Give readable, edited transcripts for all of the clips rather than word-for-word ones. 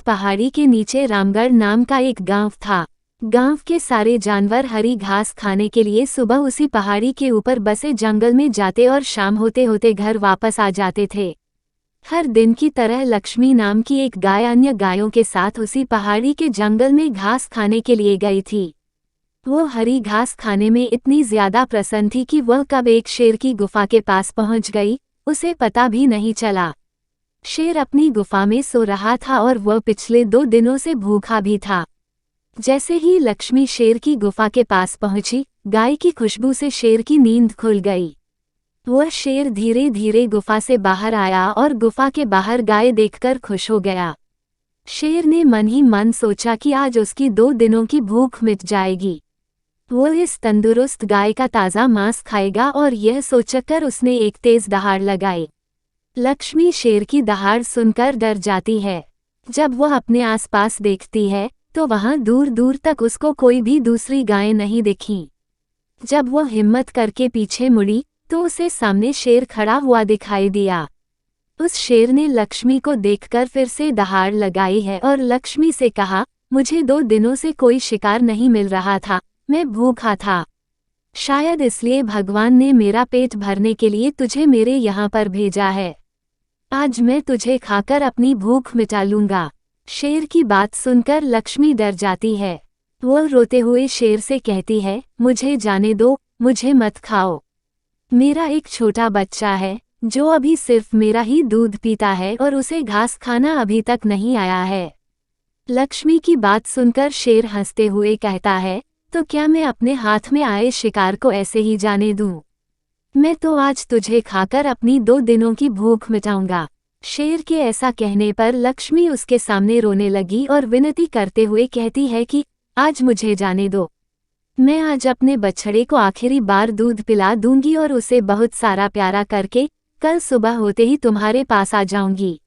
पहाड़ी के नीचे रामगढ़ नाम का एक गांव था। गांव के सारे जानवर हरी घास खाने के लिए सुबह उसी पहाड़ी के ऊपर बसे जंगल में जाते और शाम होते होते घर वापस आ जाते थे। हर दिन की तरह लक्ष्मी नाम की एक गाय अन्य गायों के साथ उसी पहाड़ी के जंगल में घास खाने के लिए गई थी। वो हरी घास खाने में इतनी ज्यादा प्रसन्न थी कि वह कब एक शेर की गुफा के पास पहुंच गई, उसे पता भी नहीं चला। शेर अपनी गुफा में सो रहा था और वह पिछले 2 दिनों से भूखा भी था। जैसे ही लक्ष्मी शेर की गुफा के पास पहुंची, गाय की खुशबू से शेर की नींद खुल गई। वह शेर धीरे धीरे गुफा से बाहर आया और गुफा के बाहर गाय देखकर खुश हो गया। शेर ने मन ही मन सोचा कि आज उसकी 2 दिनों की भूख मिट जाएगी। वो इस तंदुरुस्त गाय का ताज़ा मांस खाएगा और यह सोचकर उसने एक तेज दहाड़ लगाई। लक्ष्मी शेर की दहाड़ सुनकर डर जाती है। जब वह अपने आसपास देखती है तो वहां दूर दूर तक उसको कोई भी दूसरी गायें नहीं दिखीं। जब वह हिम्मत करके पीछे मुड़ी तो उसे सामने शेर खड़ा हुआ दिखाई दिया। उस शेर ने लक्ष्मी को देखकर फिर से दहाड़ लगाई है और लक्ष्मी से कहा, मुझे 2 दिनों से कोई शिकार नहीं मिल रहा था, मैं भूखा था। शायद इसलिए भगवान ने मेरा पेट भरने के लिए तुझे मेरे यहाँ पर भेजा है। आज मैं तुझे खाकर अपनी भूख मिटा लूंगा। शेर की बात सुनकर लक्ष्मी डर जाती है। वो रोते हुए शेर से कहती है, मुझे जाने दो, मुझे मत खाओ। मेरा एक छोटा बच्चा है जो अभी सिर्फ मेरा ही दूध पीता है और उसे घास खाना अभी तक नहीं आया है। लक्ष्मी की बात सुनकर शेर हंसते हुए कहता है, तो क्या मैं अपने हाथ में आए शिकार को ऐसे ही जाने दूं? मैं तो आज तुझे खाकर अपनी 2 दिनों की भूख मिटाऊंगा। शेर के ऐसा कहने पर लक्ष्मी उसके सामने रोने लगी और विनती करते हुए कहती है कि आज मुझे जाने दो। मैं आज अपने बछड़े को आखिरी बार दूध पिला दूंगी और उसे बहुत सारा प्यारा करके कल सुबह होते ही तुम्हारे पास आ जाऊंगी।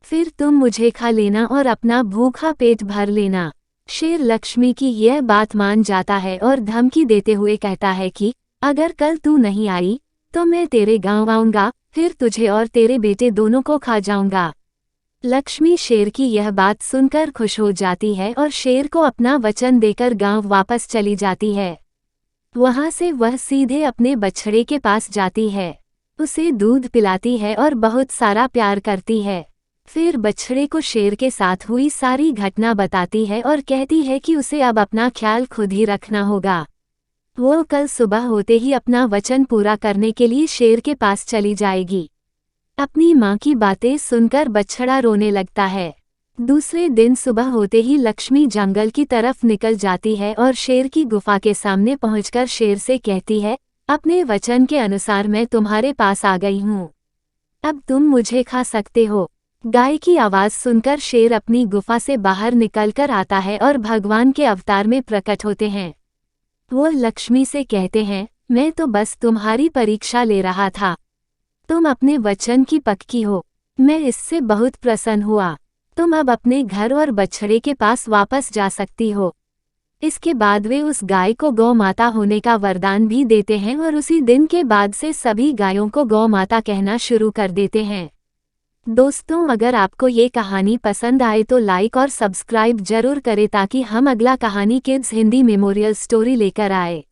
फिर तुम मुझे खा लेना और अपना भूखा पेट भर लेना। शेर लक्ष्मी की यह बात मान जाता है और धमकी देते हुए कहता है कि अगर कल तू नहीं आई तो मैं तेरे गांव आऊंगा, फिर तुझे और तेरे बेटे दोनों को खा जाऊंगा। लक्ष्मी शेर की यह बात सुनकर खुश हो जाती है और शेर को अपना वचन देकर गांव वापस चली जाती है। वहां से वह सीधे अपने बछड़े के पास जाती है, उसे दूध पिलाती है और बहुत सारा प्यार करती है। फिर बछड़े को शेर के साथ हुई सारी घटना बताती है और कहती है कि उसे अब अपना ख्याल खुद ही रखना होगा। वो कल सुबह होते ही अपना वचन पूरा करने के लिए शेर के पास चली जाएगी। अपनी माँ की बातें सुनकर बछड़ा रोने लगता है। दूसरे दिन सुबह होते ही लक्ष्मी जंगल की तरफ निकल जाती है और शेर की गुफा के सामने पहुंचकर शेर से कहती है, अपने वचन के अनुसार मैं तुम्हारे पास आ गई हूँ, अब तुम मुझे खा सकते हो। गाय की आवाज सुनकर शेर अपनी गुफा से बाहर निकलकर आता है और भगवान के अवतार में प्रकट होते हैं। वो लक्ष्मी से कहते हैं, मैं तो बस तुम्हारी परीक्षा ले रहा था। तुम अपने वचन की पक्की हो, मैं इससे बहुत प्रसन्न हुआ। तुम अब अपने घर और बछड़े के पास वापस जा सकती हो। इसके बाद वे उस गाय को गौ माता होने का वरदान भी देते हैं और उसी दिन के बाद से सभी गायों को गौ माता कहना शुरू कर देते हैं। दोस्तों, अगर आपको ये कहानी पसंद आए तो लाइक और सब्सक्राइब जरूर करें ताकि हम अगला कहानी किड्स हिंदी मेमोरियल स्टोरी लेकर आए।